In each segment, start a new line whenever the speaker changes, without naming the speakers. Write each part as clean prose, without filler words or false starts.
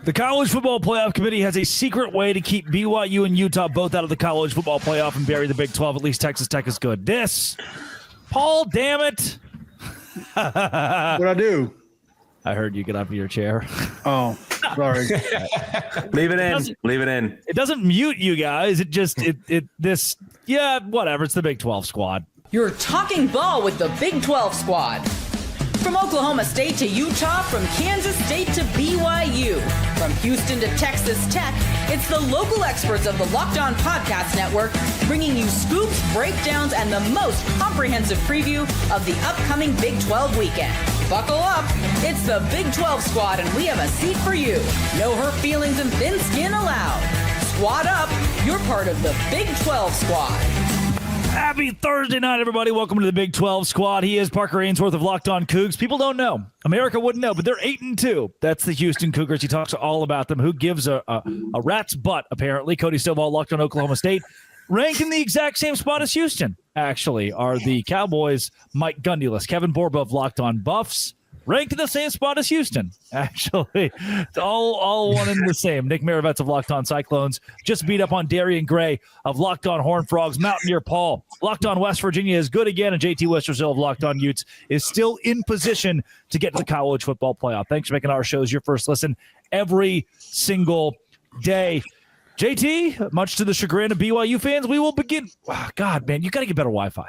The College Football Playoff Committee has a secret way to keep BYU and Utah both out of the College Football Playoff and bury the Big 12. At least Texas Tech is good. Paul, damn it.
What'd I do?
I heard you get up in your chair.
Oh, sorry.
Leave it in. Leave it in.
It doesn't mute you guys. Whatever. It's the Big 12 squad.
You're talking ball with the Big 12 squad. From Oklahoma State to Utah, from Kansas State to BYU, from Houston to Texas Tech, it's the local experts of the Locked On Podcast Network bringing you scoops, breakdowns, and the most comprehensive preview of the upcoming Big 12 weekend. Buckle up. It's the Big 12 squad, and we have a seat for you. No hurt feelings and thin skin allowed. Squad up. You're part of the Big 12 squad.
Happy Thursday night, everybody. Welcome to the Big 12 squad. He is Parker Ainsworth of Locked On Cougs. People don't know. America wouldn't know, but they're 8-2. That's the Houston Cougars. He talks all about them. Who gives a rat's butt, apparently. Cody Stovall, Locked On Oklahoma State. Ranked in the exact same spot as Houston, actually, are the Cowboys. Mike Gundulus, Kevin Borba of Locked On Buffs. Ranked in the same spot as Houston, actually. It's all one and the same. Nick Maravets of Locked On Cyclones just beat up on Darian Gray of Locked On Horned Frogs. Mountaineer Paul, Locked On West Virginia is good again, and JT Westersill of Locked On Utes is still in position to get to the College Football Playoff. Thanks for making our shows your first listen every single day. JT, much to the chagrin of BYU fans, we will begin. Oh, God, man, you got to get better Wi-Fi.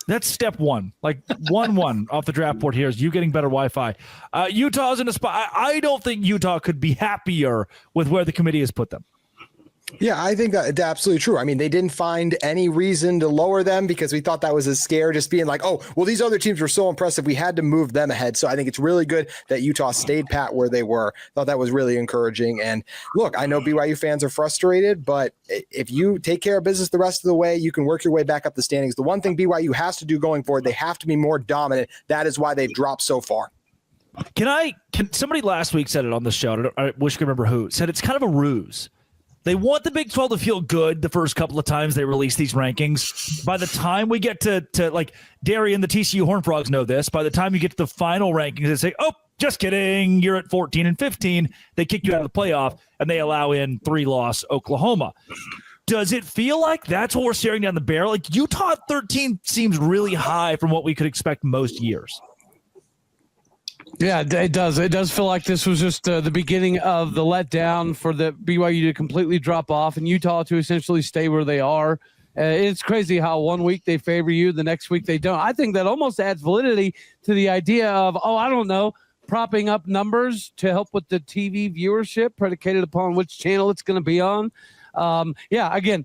That's step one. Like 1-1 off the draft board here is you getting better Wi-Fi. Utah's in a spot. I don't think Utah could be happier with where the committee has put them.
Yeah, I think that's absolutely true. I mean, they didn't find any reason to lower them because we thought that was a scare, just being like, oh, well, these other teams were so impressive. We had to move them ahead. So I think it's really good that Utah stayed pat where they were. Thought that was really encouraging. And look, I know BYU fans are frustrated, but if you take care of business the rest of the way, you can work your way back up the standings. The one thing BYU has to do going forward, they have to be more dominant. That is why they've dropped so far.
Can somebody last week said it on the show, I wish I could remember who, said it's kind of a ruse. They want the Big 12 to feel good the first couple of times they release these rankings. By the time we get to like Darian, the TCU Horned Frogs know this. By the time you get to the final rankings, they say, oh, just kidding. You're at 14 and 15. They kick you out of the playoff, and they allow in 3-loss Oklahoma. Does it feel like that's what we're staring down the barrel? Like Utah at 13 seems really high from what we could expect most years.
Yeah, it does. It does feel like this was just the beginning of the letdown for the BYU to completely drop off and Utah to essentially stay where they are. It's crazy how 1 week they favor you, the next week they don't. I think that almost adds validity to the idea of, propping up numbers to help with the TV viewership predicated upon which channel it's going to be on. Again,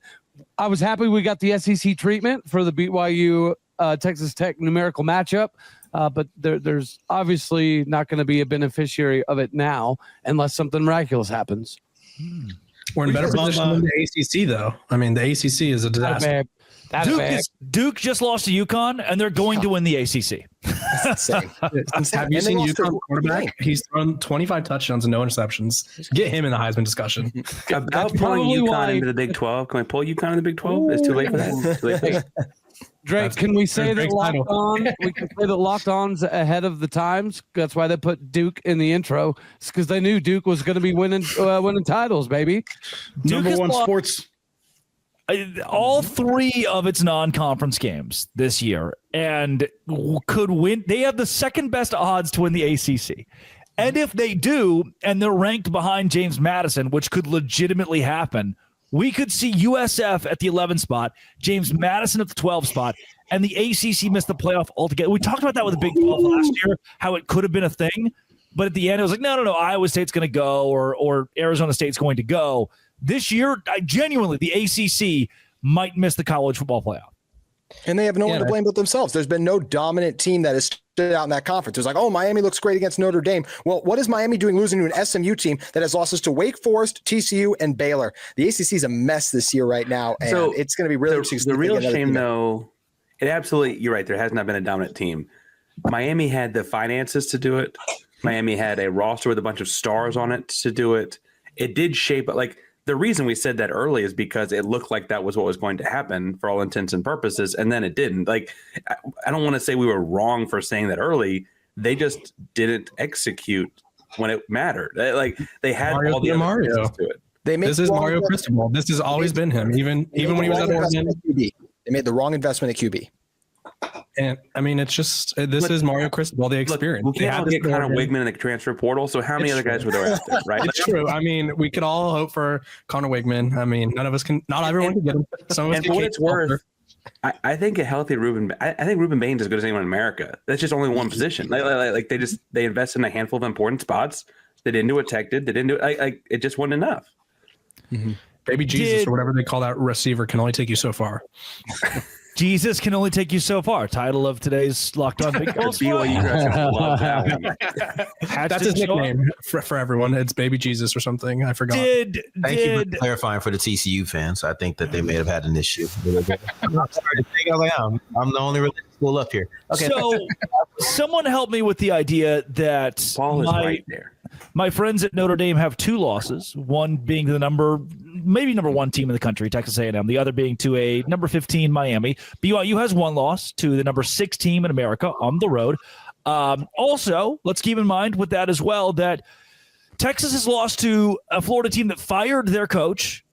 I was happy we got the SEC treatment for the BYU Texas Tech numerical matchup. But there's obviously not going to be a beneficiary of it now unless something miraculous happens.
We're in a better position than the ACC, though. I mean, the ACC is a disaster.
Duke just lost to UConn, and they're going to win the ACC.
Have you seen UConn quarterback? He's thrown 25 touchdowns and no interceptions. Get him in the Heisman discussion.
About pulling UConn into the Big 12. Can we pull UConn in the Big 12? It's too late for that.
Drake, can we say that Locked On? We can say that Locked On's ahead of the times. That's why they put Duke in the intro. It's because they knew Duke was going to be winning titles, baby.
Number one sports.
All three of its non-conference games this year, and could win. They have the second best odds to win the ACC. And if they do, and they're ranked behind James Madison, which could legitimately happen, we could see USF at the 11 spot, James Madison at the 12 spot, and the ACC miss the playoff altogether. We talked about that with the Big 12 last year, how it could have been a thing. But at the end, it was like, no, Iowa State's going to go or Arizona State's going to go. This year, genuinely, the ACC might miss the college football playoff.
And they have no one to blame but themselves. There's been no dominant team that has stood out in that conference. It was like, oh, Miami looks great against Notre Dame. Well, what is Miami doing losing to an SMU team that has losses to Wake Forest, TCU, and Baylor? The ACC is a mess this year right now, and it's going to be really interesting.
The real shame, though, you're right. There has not been a dominant team. Miami had the finances to do it. Miami had a roster with a bunch of stars on it to do it. It did shape it. Like, the reason we said that early is because it looked like that was what was going to happen for all intents and purposes, and then it didn't. Like, I don't want to say we were wrong for saying that early. They just didn't execute when it mattered. They had
Mario
all the other
Mario.
pieces to it.
This is Mario Cristobal. This has always been him, even when he was at Oregon.
They made the wrong investment at QB.
And I mean, it's just this is Mario Cristobal, the experience.
Look, we can't get Connor Wigman in the transfer portal. So how many other guys were there after, right?
It's true. I mean, we could all hope for Connor Wigman. I mean, none of us can. Not everyone can get him. Some of us
And
can
for what
get
it's worth, I think a healthy Ruben. I think Ruben Bain's as good as anyone in America. That's just only one position. Like they invested in a handful of important spots. They didn't do what Tech did. They didn't do it. Like it just wasn't enough.
Mm-hmm. Baby Jesus or whatever they call that receiver can only take you so far.
Jesus can only take you so far. Title of today's Locked On Big 12 Squad.
Love that one.
That's his nickname for everyone. It's Baby Jesus or something. I forgot.
Thank you for clarifying for the TCU fans. I think that they may have had an issue. I'm the only religious school up here. Okay.
So someone help me with the idea that
Paul is right there.
My friends at Notre Dame have 2 losses, one being the number 1 team in the country, Texas A&M, the other being to a number 15 Miami. BYU has 1 loss to the number 6 team in America on the road. Also, let's keep in mind with that as well that Texas has lost to a Florida team that fired their coach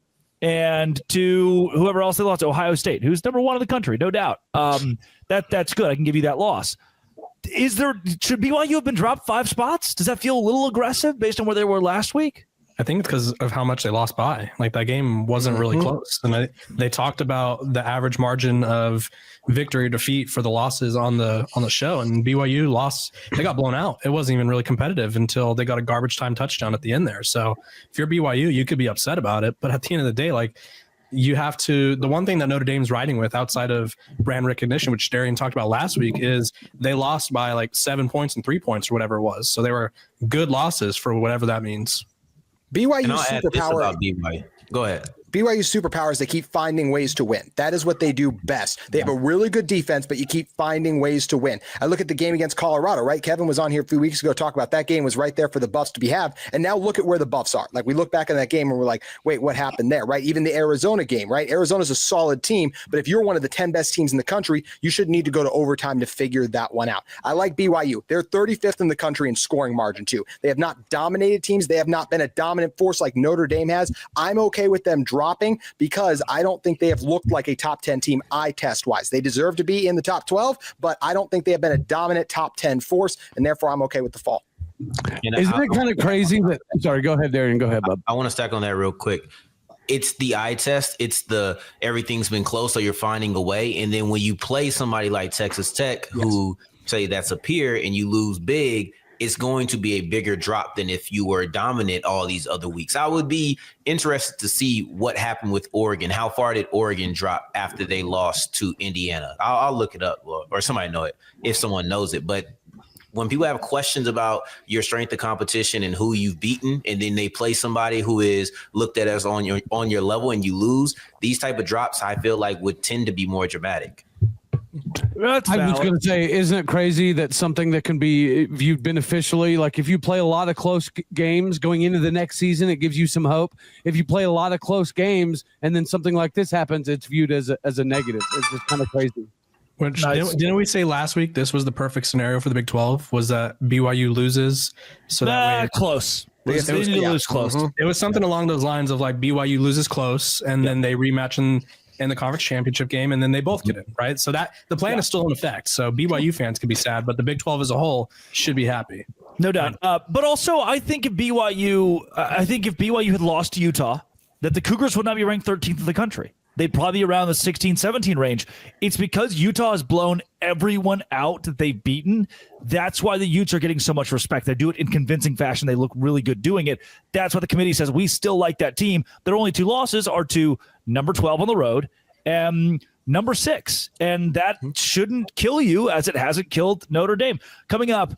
and to whoever else they lost, Ohio State, who's number 1 in the country, no doubt. That's good. I can give you that loss. Should BYU have been dropped 5 spots? Does that feel a little aggressive based on where they were last week?
I think it's because of how much they lost by. Like that game wasn't really close. And they talked about the average margin of victory or defeat for the losses on the show. And BYU lost. They got blown out. It wasn't even really competitive until they got a garbage time touchdown at the end there. So if you're BYU, you could be upset about it. But at the end of the day, like you have to, the one thing that Notre Dame's riding with outside of brand recognition, which Darian talked about last week, is they lost by like 7 points and 3 points or whatever it was. So they were good losses for whatever that means.
BYU
superpower. About BYU. Go ahead.
BYU's superpower is they keep finding ways to win. That is what they do best. They have a really good defense, but you keep finding ways to win. I look at the game against Colorado, right? Kevin was on here a few weeks ago talking about that game was right there for the Buffs to be have. And now look at where the Buffs are. Like we look back in that game and we're like, wait, what happened there, right? Even the Arizona game, right? Arizona's a solid team, but if you're one of the 10 best teams in the country, you should need to go to overtime to figure that one out. I like BYU. They're 35th in the country in scoring margin too. They have not dominated teams. They have not been a dominant force like Notre Dame has. I'm okay with them dropping because I don't think they have looked like a top 10 team eye test wise. They deserve to be in the top 12, but I don't think they have been a dominant top 10 force, and therefore I'm okay with the fall.
Isn't it kind of crazy that – sorry, go ahead, Darian. Go ahead, bub.
I want to stack on that real quick. It's the eye test. It's the everything's been close, so you're finding a way. And then when you play somebody like Texas Tech, who say that's a peer, and you lose big, it's going to be a bigger drop than if you were dominant all these other weeks. I would be interested to see what happened with Oregon. How far did Oregon drop after they lost to Indiana? I'll look it up, or somebody know it if someone knows it. But when people have questions about your strength of competition and who you've beaten, and then they play somebody who is looked at as on your level and you lose, these type of drops I feel like would tend to be more dramatic.
I was going to say, isn't it crazy that something that can be viewed beneficially, like if you play a lot of close games going into the next season, it gives you some hope. If you play a lot of close games and then something like this happens, it's viewed as a negative. It's just kind of crazy.
Which didn't we say last week this was the perfect scenario for the Big 12? Was that BYU loses? So that way
close. They lose close.
It was something along those lines of like BYU loses close, and then they rematch in the conference championship game, and then they both get in, right? So that the plan is still in effect. So BYU fans could be sad, but the Big 12 as a whole should be happy.
No doubt. But also, I think if BYU had lost to Utah, that the Cougars would not be ranked 13th in the country. They'd probably be around the 16-17 range. It's because Utah has blown everyone out that they've beaten. That's why the Utes are getting so much respect. They do it in convincing fashion. They look really good doing it. That's why the committee says we still like that team. Their only 2 losses are to number 12 on the road and number 6. And that shouldn't kill you as it hasn't killed Notre Dame. Coming up,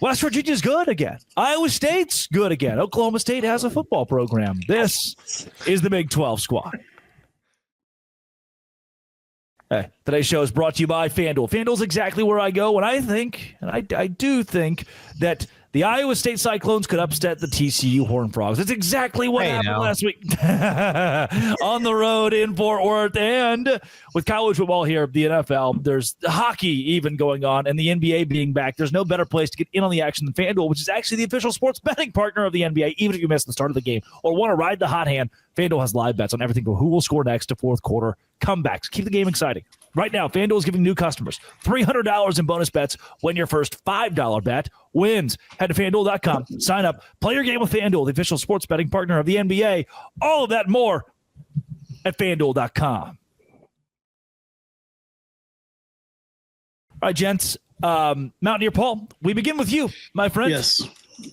West Virginia's good again. Iowa State's good again. Oklahoma State has a football program. This is the Big 12 squad. Hey, today's show is brought to you by FanDuel. FanDuel's exactly where I go when I think, and I do think, that The Iowa State Cyclones could upset the TCU Horned Frogs. That's exactly what happened last week on the road in Fort Worth. And with college football here, the NFL, there's hockey even going on, and the NBA being back. There's no better place to get in on the action than FanDuel, which is actually the official sports betting partner of the NBA, even if you missed the start of the game or want to ride the hot hand. FanDuel has live bets on everything from who will score next to fourth quarter comebacks. Keep the game exciting. Right now, FanDuel is giving new customers $300 in bonus bets when your first $5 bet wins. Head to FanDuel.com, sign up, play your game with FanDuel, the official sports betting partner of the NBA. All of that and more at FanDuel.com. All right, gents. Mountaineer Paul, we begin with you, my friend.
Yes.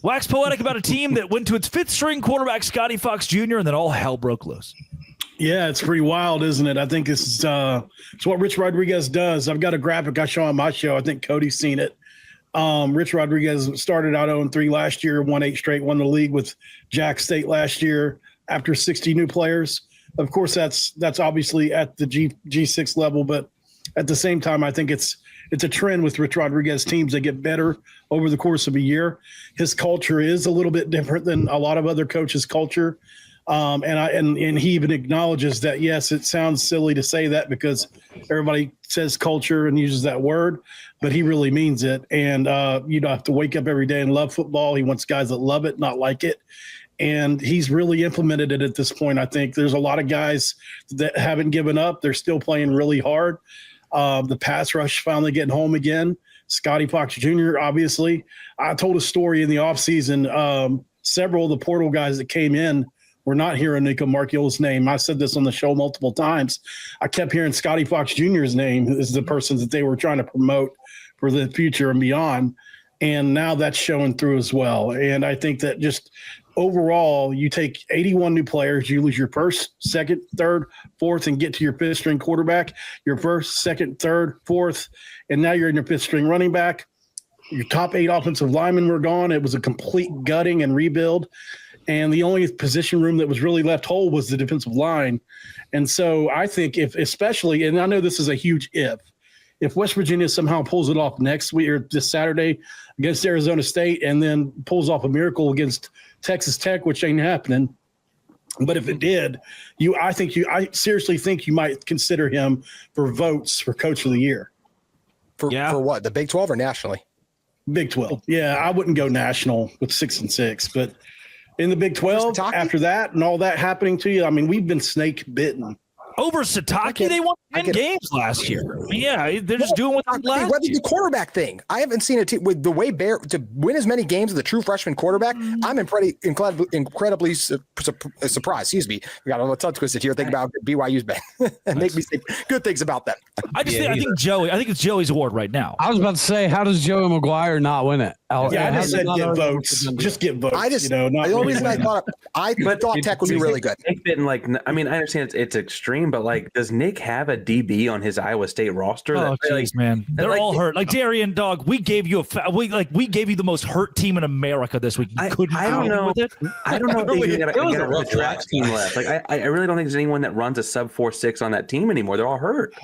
Wax poetic about a team that went to its fifth-string quarterback, Scotty Fox Jr., and then all hell broke loose.
Yeah, it's pretty wild, isn't it? I think it's what Rich Rodriguez does. I've got a graphic I show on my show. I think Cody's seen it. Rich Rodriguez started out 0-3 last year, won 8 straight, won the league with Jack State last year after 60 new players. Of course, that's obviously at the G6 level, but at the same time, I think it's a trend with Rich Rodriguez teams. They get better over the course of a year. His culture is a little bit different than a lot of other coaches' culture. And he even acknowledges that, yes, it sounds silly to say that because everybody says culture and uses that word, but he really means it. And you don't have to wake up every day and love football. He wants guys that love it, not like it. And he's really implemented it at this point. I think there's a lot of guys that haven't given up. They're still playing really hard. The pass rush finally getting home again. Scotty Fox Jr., obviously. I told a story in the offseason. Several of the portal guys that came in were not hearing Nico Marchiol's name. I said this on the show multiple times. I kept hearing Scotty Fox Jr.'s name as the person that they were trying to promote for the future and beyond. And now that's showing through as well. And I think that just overall, you take 81 new players, you lose your first, second, third, fourth, and get to your fifth-string quarterback, your first, second, third, fourth, and now you're in your fifth-string running back. Your top 8 offensive linemen were gone. It was a complete gutting and rebuild. And the only position room that was really left whole was the defensive line. And so I think especially, and I know this is a huge if West Virginia somehow pulls it off next week or this Saturday against Arizona State and then pulls off a miracle against Texas Tech, which ain't happening. But if it did, I seriously think you might consider him for votes for Coach of the Year.
For what? The Big 12 or nationally?
Big 12. Yeah, I wouldn't go national with 6-6, but in the Big 12, after that and all that happening to you, I mean, we've been snake bitten.
Over Sataki, they won 10 games last year. Yeah, they're just doing what they last
year. The quarterback thing. I haven't seen a team with the way Bear to win as many games with a true freshman quarterback. I'm incredibly surprised. Excuse me. We got a little tongue twisted here. Think about BYU's been and make me say good things about them.
I think it's Joey's award right now.
I was about to say, how does Joey McGuire not win it?
I just said get votes. Just get votes.
The only reason I thought Tech would be really good.
Nick didn't I understand it's extreme, but does Nick have a DB on his Iowa State roster?
Oh, jeez, man, they're all hurt. Like Darian, dog, we gave you we gave you the most hurt team in America this week. You couldn't. I don't know. With it.
I don't know if they got a real track team left. I really don't think there's anyone that runs a sub 4.6 on that team anymore. They're all hurt.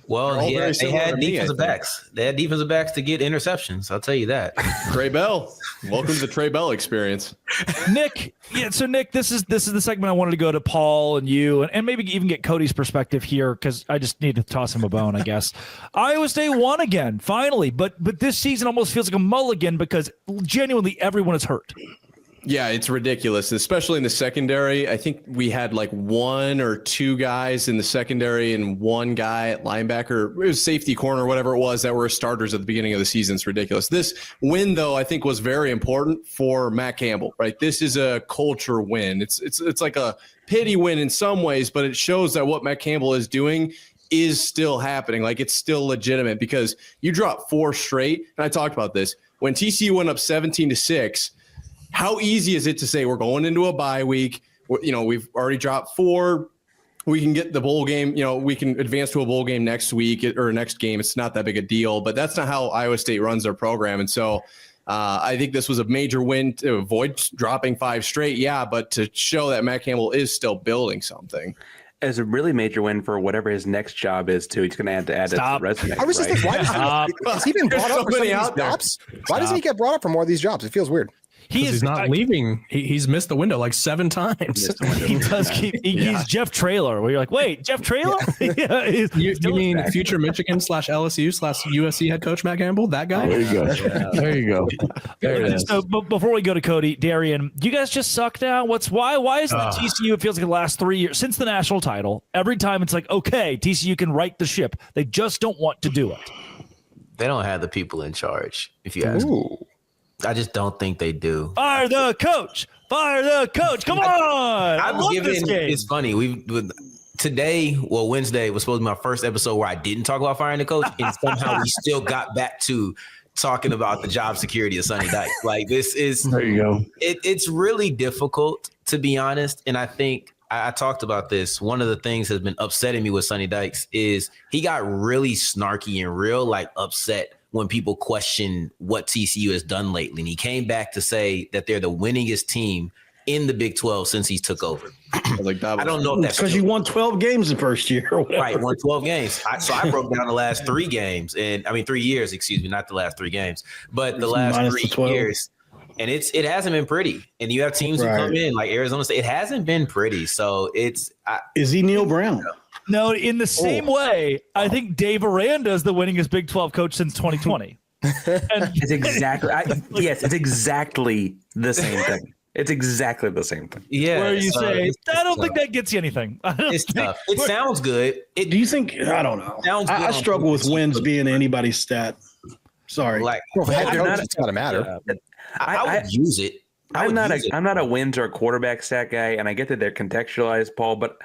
Well, they had defensive backs. They had defensive backs to get interceptions. I'll tell you that.
Trey Bell. Welcome to the Trey Bell experience.
Nick. Yeah. So Nick, this is the segment I wanted to go to Paul and you and maybe even get Cody's perspective here because I just need to toss him a bone, I guess. Iowa State won again, finally, but this season almost feels like a mulligan because genuinely everyone is hurt.
Yeah, it's ridiculous, especially in the secondary. I think we had 1 or 2 guys in the secondary and 1 guy at linebacker. It was safety corner, whatever it was, that were starters at the beginning of the season. It's ridiculous. This win, though, I think was very important for Matt Campbell, right? This is a culture win. It's like a pity win in some ways, but it shows that what Matt Campbell is doing is still happening. It's still legitimate because you drop 4 straight. And I talked about this. When TCU went up 17-6, how easy is it to say we're going into a bye week? We've already dropped 4. We can get the bowl game. We can advance to a bowl game next week or next game. It's not that big a deal, but that's not how Iowa State runs their program. And so I think this was a major win to avoid dropping 5 straight. Yeah, but to show that Matt Campbell is still building something.
as a really major win for whatever his next job is too. He's going to add it to his resume.
I was just thinking, why has he been brought up for some of these jobs? Why doesn't he get brought up for more of these jobs? It feels weird.
He's not leaving. He's missed the window like 7 times.
He does keep. He's Jeff Traylor. Where you're like, wait, Jeff Traylor?
You mean future Michigan /LSU/USC head coach Matt Campbell? That guy?
There you go. There you go. There it is.
So, before we go to Cody, Darian, you guys just suck now. Why isn't the TCU? It feels like the last 3 years since the national title. Every time it's like, okay, TCU can right the ship. They just don't want to do it.
They don't have the people in charge. If you ask me. I just don't think they do.
Fire the coach! Fire the coach! Come on! I love this game.
It's funny. Wednesday was supposed to be my first episode where I didn't talk about firing the coach, and somehow we still got back to talking about the job security of Sonny Dykes. Like this is
there you go.
It's really difficult, to be honest, and I think I talked about this. One of the things that's been upsetting me with Sonny Dykes is he got really snarky and real upset when people question what TCU has done lately. And he came back to say that they're the winningest team in the Big 12 since he took over. I don't know if that's
because you won 12 games the first year.
Right, won 12 games. So I broke down the last 3 games, 3 years, excuse me, not the last 3 games, but the last 3 years. And it hasn't been pretty. And you have teams who come in like Arizona State. It hasn't been pretty. So is
he Neil Brown?
No, in the same way, I think Dave Aranda is the winningest Big 12 coach since 2020.
It's exactly it's exactly the same thing. It's exactly the same thing.
Yeah.
Where you say, I don't think that gets you anything.
It's tough. It sounds good.
Do you think? I don't know. I struggle with wins being anybody's stat. Sorry.
It's got to matter.
I would use it.
I'm not a wins or quarterback stat guy, and I get that they're contextualized, Paul, but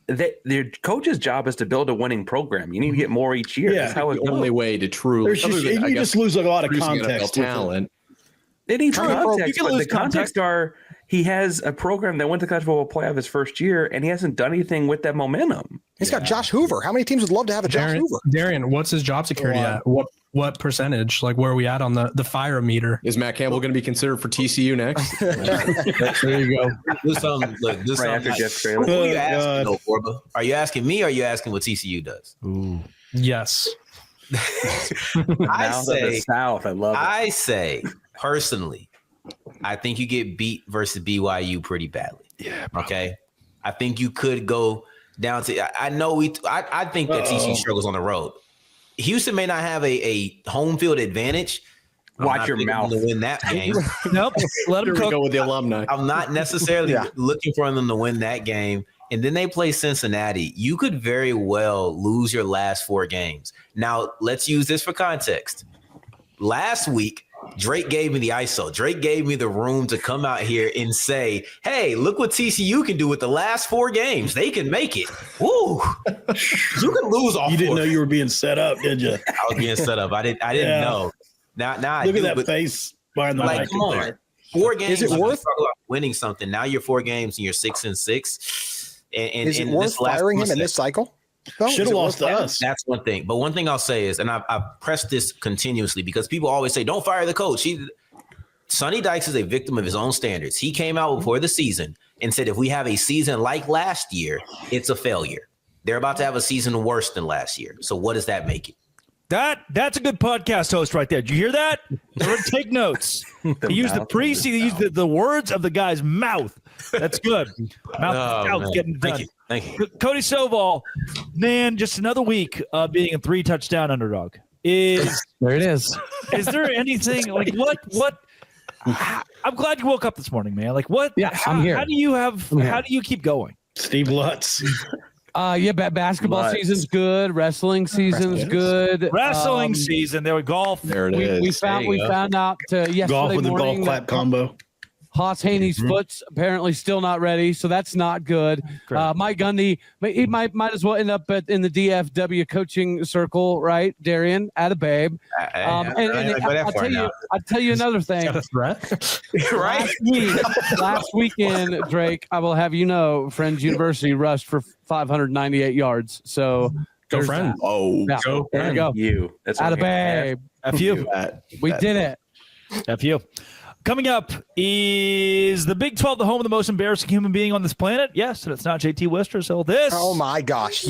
their coach's job is to build a winning program. You need to get more each year.
Yeah, that's how the only way to truly.
You just lose a lot of context.
Talent.
It needs context, but the context are he has a program that went to college football playoff his first year, and he hasn't done anything with that momentum.
He's got Josh Hoover. How many teams would love to have a Josh Hoover?
Darian, what's his job security at? What percentage? Like, where are we at on the fire meter?
Is Matt Campbell going to be considered for TCU next?
There you go.
After Jeff Traylor.
Who are you asking, though, Borba? Are you asking me or are you asking what TCU does?
Ooh. Yes.
I say, personally, I think you get beat versus BYU pretty badly.
Yeah.
Okay. I think you could go down to. I think that TCU struggles on the road. Houston may not have a home field advantage.
Watch your mouth
to win that game.
Nope. Let them
go with the alumni.
I'm not necessarily looking for them to win that game. And then they play Cincinnati. You could very well lose your last 4 games. Now, let's use this for context. Last week, Drake gave me the ISO. Drake gave me the room to come out here and say, hey, look what TCU can do with the last 4 games. They can make it. Woo. You can lose all 4.
You didn't know you were being set up, did you?
I was being set up. I didn't know. Now I
look
do,
at that face behind the mic.
Come on. 4 games.
Is it worth
winning something? Now you're 4 games and you're 6-6. And
is it worth firing him in this cycle?
Should have lost to us.
That's one thing. But one thing I'll say is, and I've pressed this continuously because people always say, don't fire the coach. Sonny Dykes is a victim of his own standards. He came out before the season and said, if we have a season like last year, it's a failure. They're about to have a season worse than last year. So what does that make it?
That's a good podcast host right there. Did you hear that? Take notes. He used he used the words of the guy's mouth. That's good. Mouth getting done.
Thank you.
Cody Stovall, man, just another week being a 3-touchdown underdog.
There it is.
Is there anything like what? I'm glad you woke up this morning, man. Like what?
Yeah, I'm here.
How do you keep going?
Steve Lutz.
Basketball season's good. Wrestling season's good.
Wrestling season. There we golf.
There it is.
We found out yesterday
Golf with the
morning
golf clap combo.
Haas Haney's foot's apparently still not ready, so that's not good. Mike Gundy, he might as well end up in the DFW coaching circle, right? Darian, atta babe. I'll tell you another thing.
Right?
Last weekend, Drake, I will have you know, Friends University rushed for 598 yards. So
go Friends.
Oh,
yeah.
go
there you go.
You. That's
atta babe.
F you.
We did it.
F you. Coming up is the Big 12, the home of the most embarrassing human being on this planet. Yes, and it's not JT Wister. So this.
Oh my gosh,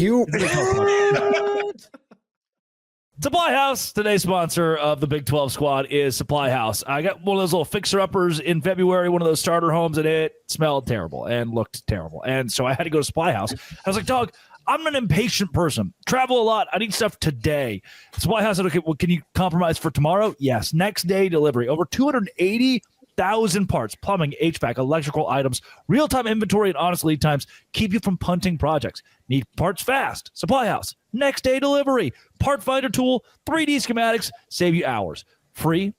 Supply House, today's sponsor of the Big 12 squad is Supply House. I got one of those little fixer-uppers in February, one of those starter homes, and it smelled terrible and looked terrible. And so I had to go to Supply House. I was like, dog, I'm an impatient person. Travel a lot. I need stuff today. Supply House said, okay, well, can you compromise for tomorrow? Yes. Next day delivery. Over 280,000 parts, plumbing, HVAC, electrical items, real-time inventory, and honest lead times keep you from punting projects. Need parts fast. Supply House. Next day delivery. Part finder tool, 3D schematics, save you hours. Free.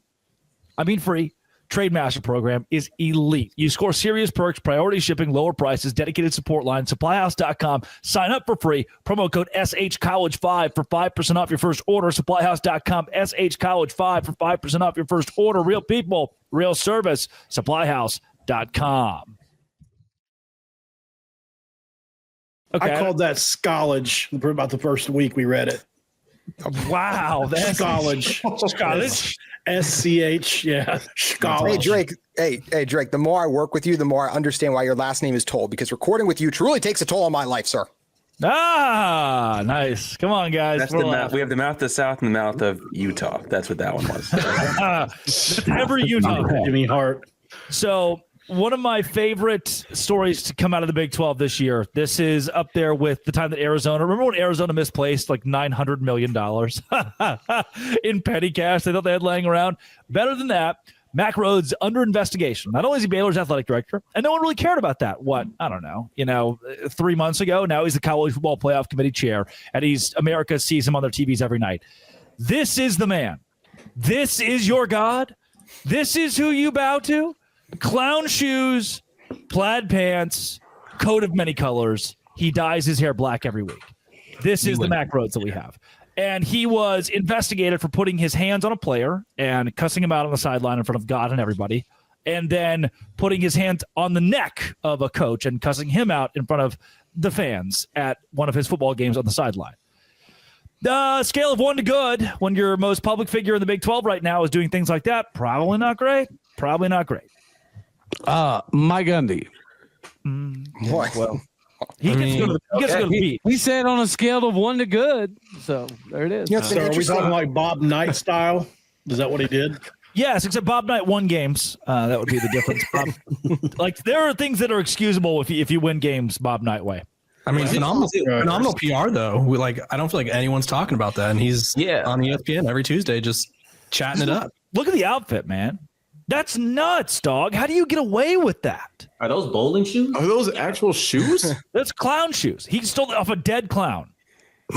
Trade Master program is elite. You score serious perks, priority shipping, lower prices, dedicated support line, supplyhouse.com. Sign up for free. Promo code SHCollege5 for 5% off your first order. Supplyhouse.com, SHCollege5 for 5% off your first order. Real people, real service. Supplyhouse.com. Okay.
I called that Scollege for about the first week we read it.
Wow. That's
Scollege.
Scollege.
SCH, yeah. Scollege.
Hey, Drake, the more I work with you, the more I understand why your last name is Toll, because recording with you truly takes a toll on my life, sir.
Ah, nice. Come on, guys.
That's the mouth. We have the mouth of the South and the mouth of Utah. That's what that one was.
Every Utah.
Jimmy Hart.
So one of my favorite stories to come out of the Big 12 this year, this is up there with the time that remember when Arizona misplaced like $900 million in petty cash they thought they had laying around? Better than that, Mack Rhoades under investigation. Not only is he Baylor's athletic director, and no one really cared about that. I don't know, 3 months ago, now he's the College Football Playoff Committee chair, and America sees him on their TVs every night. This is the man. This is your God. This is who you bow to. Clown shoes, plaid pants, coat of many colors. He dyes his hair black every week. This is the Mack Rhoades that we have. And he was investigated for putting his hands on a player and cussing him out on the sideline in front of God and everybody, and then putting his hands on the neck of a coach and cussing him out in front of the fans at one of his football games on the sideline. The scale of 1 to good, when your most public figure in the Big 12 right now is doing things like that, probably not great. Probably not great.
Mike Gundy.
Well,
He gets to go to the beat.
He said on a scale of 1 to good. So there it is.
So are we talking like Bob Knight style? Is that what he did?
Yes, except Bob Knight won games. That would be the difference. Like there are things that are excusable if you win games Bob Knight way.
I mean, phenomenal PR though. I don't feel like anyone's talking about that, and he's on ESPN every Tuesday just chatting it up.
Look at the outfit, man. That's nuts, dog. How do you get away with that?
Are those bowling shoes?
Are those actual shoes?
That's clown shoes. He stole it off a dead clown.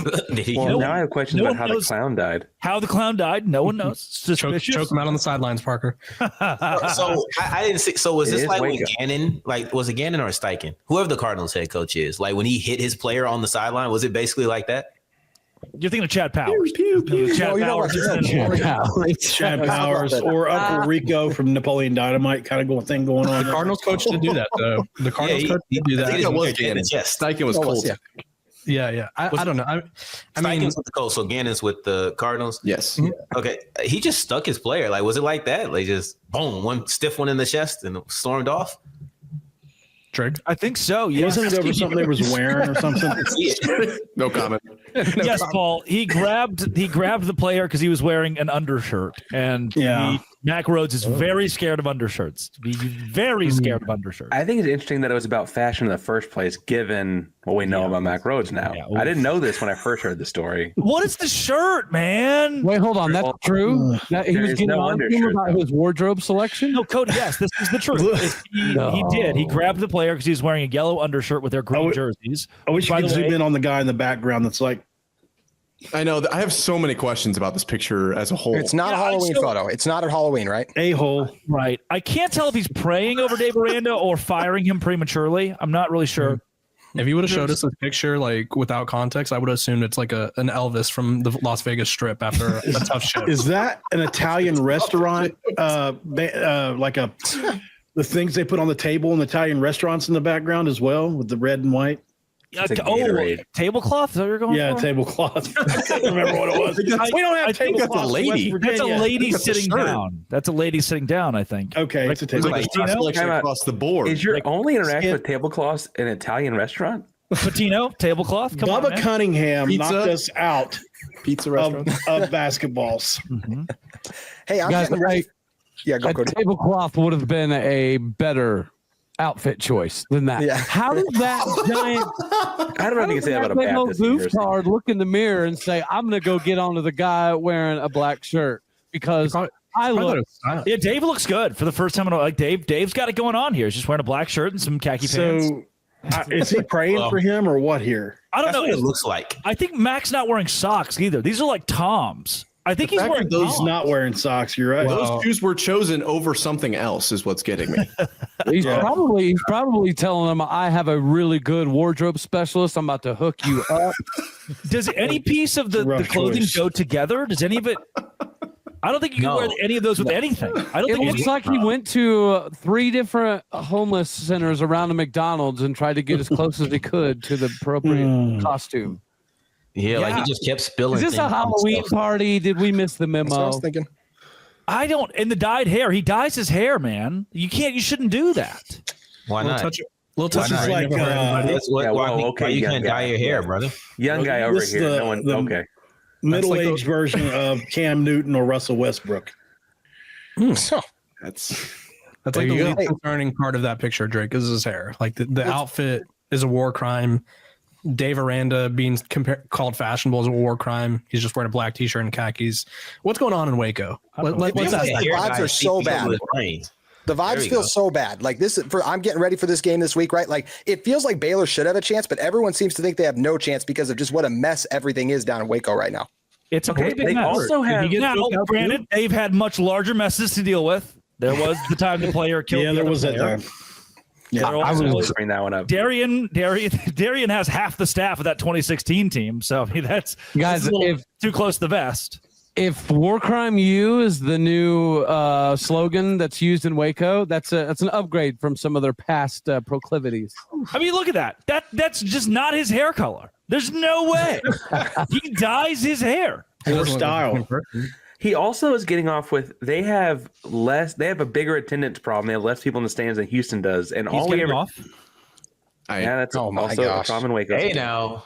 Well, now I have questions about how the clown died.
How the clown died, no one knows. Suspicious.
Choke him out on the sidelines, Parker.
So I didn't see. So was this like when Gannon, was it Gannon or Steichen? Whoever the Cardinals head coach is, like when he hit his player on the sideline, was it basically like that?
You're thinking of Chad Powers. Chad
Powers or Uncle Rico from Napoleon Dynamite kind of going on.
The Cardinals coach did do that, though. The Cardinals coach did do that.
I think it was Gannon. Yes,
Steichen was cold.
Yeah. I don't know. I mean,
Steichen's with the Colts, so Gannon's with the Cardinals.
Yes.
Okay. He just stuck his player. Like, was it like that? Like, just boom, one stiff one in the chest and stormed off.
Drake?
I think so. Yes.
Wasn't it over something they was wearing or something?
No comment.
Yes, Paul. He grabbed the player because he was wearing an undershirt, and Mack Rhoades is very scared of undershirts. He's very scared of undershirts.
I think it's interesting that it was about fashion in the first place, given what we know about Mack Rhoades now.
Yeah.
I didn't know this when I first heard the story.
What is the shirt, man?
Wait, hold on. That's true. He was getting on him about his wardrobe selection.
No, Cody. Yes, this is the truth. He did. He grabbed the player because he was wearing a yellow undershirt with their green jerseys.
I wish you could zoom in on the guy in the background. That's like.
I know. I have so many questions about this picture as a whole.
It's not a Halloween photo. It's not at Halloween, right?
A-hole.
Right. I can't tell if he's praying over Dave Aranda or firing him prematurely. I'm not really sure.
If you would have showed us a picture like without context, I would have assumed it's like an Elvis from the Las Vegas Strip after a tough shift.
Is that an Italian restaurant? The things they put on the table in Italian restaurants in the background as well with the red and white?
It's a Gatorade.
Tablecloth? Is that what you're going
Yeah,
for?
tablecloth. I can't remember what it was. We don't have tablecloth.
that's a lady.
That's a lady sitting down. That's a lady sitting down, I think.
Okay, it's a tablecloth.
Selection across the board.
Is your only interaction with tablecloths an Italian restaurant?
Patino, tablecloth. Come on,
Bubba
man.
Cunningham
Pizza?
knocked us out
Pizza
of,
restaurant.
of basketballs.
Hey, I'm
Guys,
getting ready. Yeah, go,
A
Cody.
tablecloth would have been a better outfit choice than that.
Yeah.
How does that giant
I don't know if you can say that about a
big old
Baptist
goof
university.
card look in the mirror and say, I'm going to go get onto the guy wearing a black shirt because I look.
Yeah, Dave looks good for the first time. Dave's got it going on here. He's just wearing a black shirt and some khaki pants.
So is he praying for him or what here?
I don't
That's
know.
what it looks like.
I think Mac's not wearing socks either. These are like Toms. I think he's wearing
He's
Toms.
not wearing socks. You're right.
Those shoes were chosen over something else, is what's getting me.
He's probably telling him, I have a really good wardrobe specialist. I'm about to hook you up.
Does any piece of the
Rough
clothing
choice.
go together? Does any of it? I don't think you can wear any of those with anything. I don't
It
think
looks like he went to 3 different homeless centers around a McDonald's and tried to get as close as he could to the appropriate costume.
Yeah, like he just kept spilling.
Is this
things
a
on
Halloween
himself.
party? Did we miss the
That's what I was
memo?
thinking.
I don't. And the dyed hair. He dyes his hair, man. You can't. You shouldn't do that.
Why
Little
not?
touch of
not?
rain
Like,
never hurt anybody.
That's what,
Yeah,
why,
well, okay,
why you
young
can't
guy.
dye your hair, brother.
Young guy over
This
here.
the-
No one.
the-
Okay.
Middle-aged version of Cam Newton or Russell Westbrook.
That's
That's
There
like the
you
least concerning part of that picture, Drake, is his hair. Like the outfit is a war crime. Dave Aranda being called fashionable is a war crime. He's just wearing a black t-shirt and khakis. What's going on in Waco? Let's
feels
ask
like
that.
the vibes are so bad. The
There
vibes
you
feel
go.
so bad. Like this for I'm getting ready for this game this week, right? Like it feels like Baylor should have a chance, but everyone seems to think they have no chance because of just what a mess everything is down in Waco right now.
It's a
Okay,
pretty big
they
mess.
also have-
Did he get now, granted, they've had much larger messes to deal with. There was the time the player killed.
Yeah,
the
there
other
was that
player.
time.
Yeah,
I was bring that one up.
Darian has half the staff of that 2016 team. So I mean, that's
Guys,
a little
if
too close to the vest.
if War Crime U is the new slogan that's used in Waco, that's an upgrade from some of their past proclivities.
I mean, look at that. That's just not his hair color. There's no way. He dyes his hair.
Or style.
He also is getting off with they have a bigger attendance problem. They have less people in the stands than Houston does. And
He's
all we
getting
ever
off.
yeah, that's
Oh my
also
gosh.
a problem in Waco.
Hey now.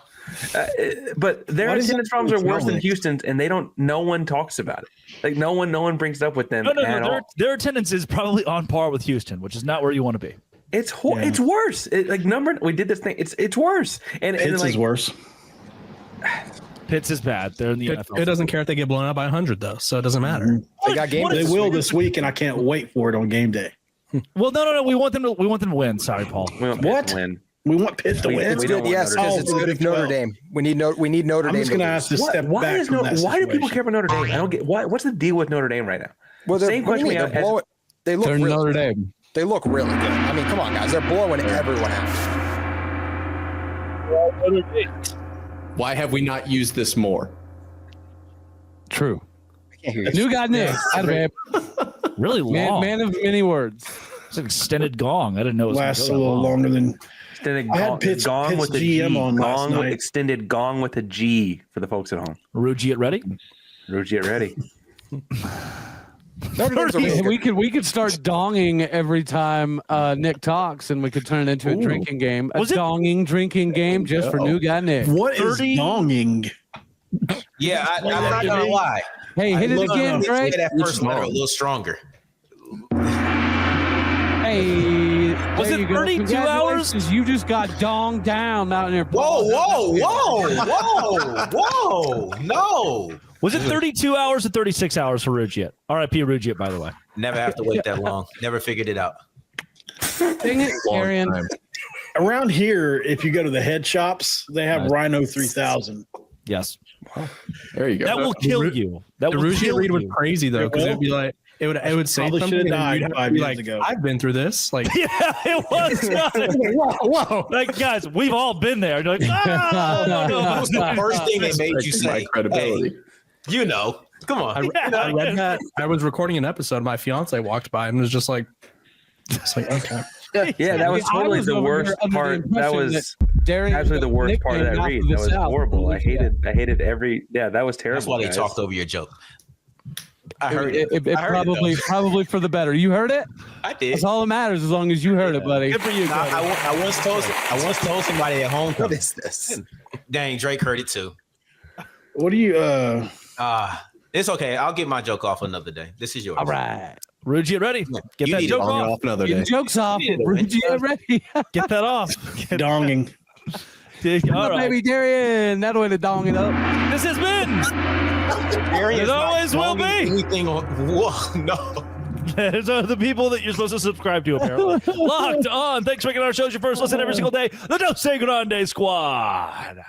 But their
What is
attendance
that
problems are worse than
smelling?
Houston's, and no one talks about it. Like no one brings it up with them at
No.
all.
Their attendance is probably on par with Houston, which is not where you want to be.
It's worse. We did this thing. It's worse. And
It's
like
worse.
Pitts is bad. They're in the NFL.
It doesn't care if they get blown out by 100, though, so it doesn't matter.
They got game.
They will this week, and I can't wait for it on game day.
Well, no. We want them to win. Sorry, Paul.
we want
What?
Pitt to win.
We want Pitt to
We-
win.
It's
we don't
good,
want
yes,
Notre
because
Dame.
it's
Oh,
good if
Big
Notre
12.
Dame. We need Notre
I'm
Dame.
just going to
to
ask
lose.
to step back from that
Why do people
situation.
care about Notre Dame? I don't get what's the deal with Notre Dame right now?
Well,
Same question we have.
They look
They're
really
Notre
good.
Dame.
They look really good. I mean, come on, guys. They're blowing everyone out.
why have we not used this more?
True.
I can't hear you.
New guy Nick.
Really long.
Man of many words.
It's an extended gong. I didn't know it was gonna
Lasts
go
a
that
little
long.
longer than
Extended
I had
gong,
Pitt's
with a G.
GM on last
Gong with
night.
extended gong with a G for the folks at home.
Rugi, get ready.
Ruge, get ready.
Notre Dame's a really good.
We could start donging every time Nick talks, and we could turn it into a drinking game. A
Was it-
donging drinking game just for new guy Nick.
What is
30?
donging?
Yeah, I'm not gonna lie.
Hey, hit it
love
again,
that.
Drake.
Say that first letter a little stronger.
Hey,
Was
there
it
you go.
32 hours?
Congratulations, you just got donged down Mountaineer.
Whoa. No.
Was it 32 hours or 36 hours for Rugiet? R.I.P. Rugiet, by the way.
Never have to wait that long. Never figured it out.
Dang it, Arian.
Around here, if you go to the head shops, they have Rhino 3000.
Yes.
There you go.
That will kill you. That
The
will
Ruge
kill
read was
you.
crazy though, because it'd be like it would say
Probably
something
should've
and
died
you'd have
5
to be
years
like,
ago.
I've been through this. Like
Yeah, it was.
whoa.
Like, guys, we've all been there. You're like,
That was the first thing they made you
My
say.
credibility.
Hey, you know. Come on.
I read that. I was recording an episode. My fiance walked by and was just like, okay.
Yeah, that was totally the worst part. That was absolutely the worst part of that read. That was horrible. I hated every. Yeah, that was terrible.
That's why they
guys.
talked over your joke. I heard
it
I heard
probably for the better. You heard it?
I did.
That's all that matters as long as you heard it, buddy.
Good for you. Cody.
I once told somebody at home.
What is this?
Dang, Drake heard it too.
What do you?
It's okay. I'll get my joke off another day. This is yours.
All right.
Ruge, get ready. Get
You
that
need
joke
it.
off.
Off another
Get
day.
the jokes off. Get ready.
Get that off.
Donging.
All right.
Baby Darian. That way to dong it up.
This has been. It always will be.
Anything? Whoa, no.
Those are the people that you're supposed to subscribe to, apparently. Locked On. Thanks for making our shows your first listen every single day. The No Say Grande Squad.